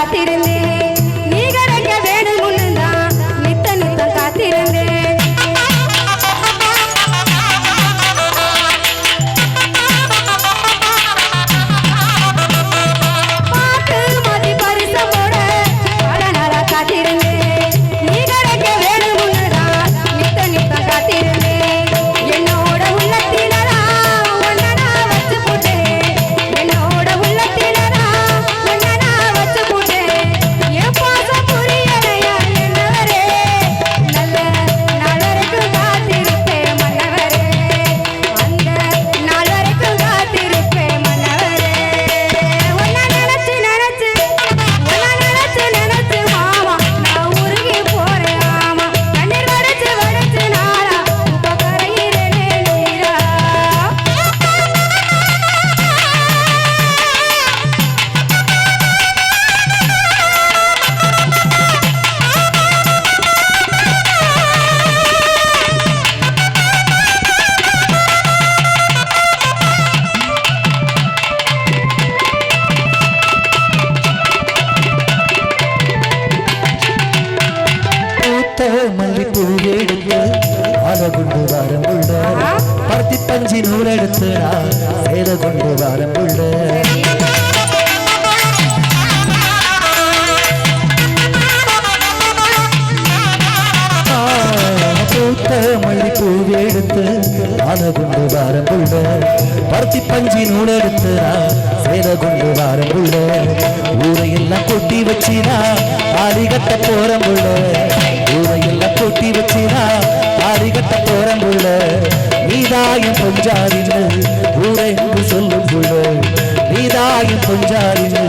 காத்திருந்தேன் நீ கிடைக்க வேணும்னு தான் நித்த நித்தம் காத்திருந்தேன் பாட்டு மதி பரிசமோட பல நாளா காத்திருந்தேன் நீ கிடைக்க வேணும்னு தான் நித்த நித்தம் காத்திருந்தேன் என்னோட உள்ளத்திலதான் உன்னை நான் வச்சு போட்டேன் என்னோட உள்ளத்திலதான் உன்னை நான் வச்சு போட்டேன் என் பாசம் புரியலையா என்னவரே நல்ல நாள் வரைக்கும் காத்திருப்பேன் மன்னவரே அந்த நாள் வரைக்கும் காத்திருப்பேன் மன்னவரே உன்னை நினைச்சு நினைச்சு மாமா நான் உருகி போறேன் ஆமா கண்ணீர் வடிச்சு வடிச்சு நாளா உப்ப கரையிறேனே நீரா பூத்த மல்லிப்பூ எடுத்து ஆள கொண்டு வாரம் உள்ள பருத்தி பஞ்சி நூல் எடுத்து நான் சேர கொண்டு வாரம் உள்ள பூத்த மல்லிப்பூ எடுத்து ஆள கொண்டு வாரம் உள்ள பருத்தி பஞ்சி நூல் எடுத்து நான் சேர கொண்டு வாரம் உள்ள ஊரையெல்லாம் கொட்டி வச்சினா ஆடி கட்ட போறம் உள்ள ஊரையெல்லாம் கொட்டி வச்சினா ஆடி கட்ட போறம் உள்ள நீதாயம் பொஞ்சாரின்னு ஊரை என்று சொல்லும் புள்ள நீதாயம் பொஞ்சாரின்னு